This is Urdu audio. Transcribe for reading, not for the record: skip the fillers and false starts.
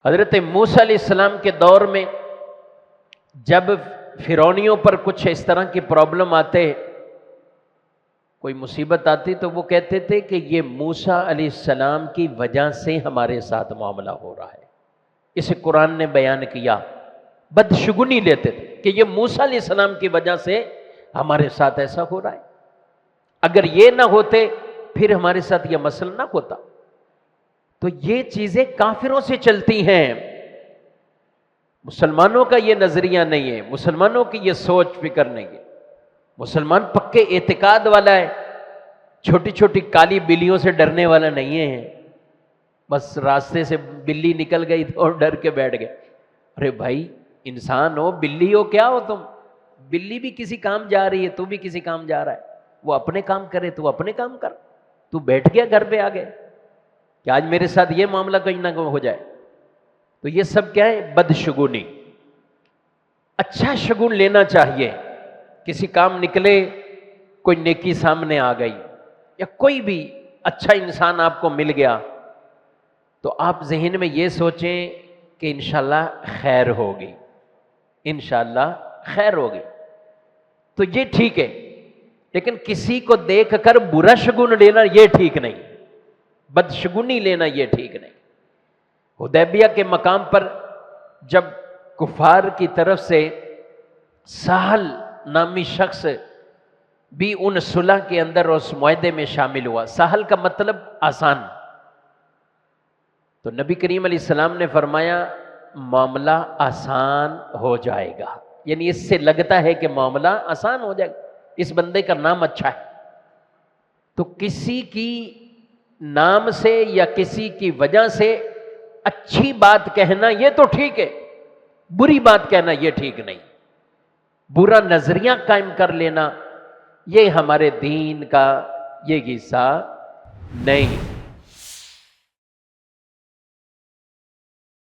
حضرت موسیٰ علیہ السلام کے دور میں جب فرعونیوں پر کچھ اس طرح کی پرابلم آتے، کوئی مصیبت آتی، تو وہ کہتے تھے کہ یہ موسیٰ علیہ السلام کی وجہ سے ہمارے ساتھ معاملہ ہو رہا ہے۔ اسے قرآن نے بیان کیا، بدشگونی لیتے تھے کہ یہ موسیٰ علیہ السلام کی وجہ سے ہمارے ساتھ ایسا ہو رہا ہے، اگر یہ نہ ہوتے پھر ہمارے ساتھ یہ مسئلہ نہ ہوتا۔ تو یہ چیزیں کافروں سے چلتی ہیں، مسلمانوں کا یہ نظریہ نہیں ہے، مسلمانوں کی یہ سوچ فکر نہیں ہے۔ مسلمان پکے اعتقاد والا ہے، چھوٹی چھوٹی کالی بلیوں سے ڈرنے والا نہیں ہے۔ بس راستے سے بلی نکل گئی اور ڈر کے بیٹھ گئے۔ ارے بھائی، انسان ہو بلی ہو کیا ہو تم؟ بلی بھی کسی کام جا رہی ہے، تو بھی کسی کام جا رہا ہے، وہ اپنے کام کرے تو اپنے کام کر، تو بیٹھ گیا گھر پہ آگے کہ آج میرے ساتھ یہ معاملہ کہیں نہ ہو جائے۔ تو یہ سب کیا ہے؟ بدشگونی۔ اچھا شگون لینا چاہیے، کسی کام نکلے، کوئی نیکی سامنے آ گئی یا کوئی بھی اچھا انسان آپ کو مل گیا، تو آپ ذہن میں یہ سوچیں کہ انشاءاللہ خیر ہوگی، انشاءاللہ خیر ہوگی، تو یہ ٹھیک ہے۔ لیکن کسی کو دیکھ کر برا شگون لینا یہ ٹھیک نہیں، بدشگونی لینا یہ ٹھیک نہیں۔ حدیبیہ کے مقام پر جب کفار کی طرف سے سہل نامی شخص بھی ان صلح کے اندر اس معاہدے میں شامل ہوا، سہل کا مطلب آسان، تو نبی کریم علیہ السلام نے فرمایا معاملہ آسان ہو جائے گا، یعنی اس سے لگتا ہے کہ معاملہ آسان ہو جائے گا، اس بندے کا نام اچھا ہے۔ تو کسی کی نام سے یا کسی کی وجہ سے اچھی بات کہنا یہ تو ٹھیک ہے، بری بات کہنا یہ ٹھیک نہیں، برا نظریہ قائم کر لینا یہ ہمارے دین کا یہ حصہ نہیں۔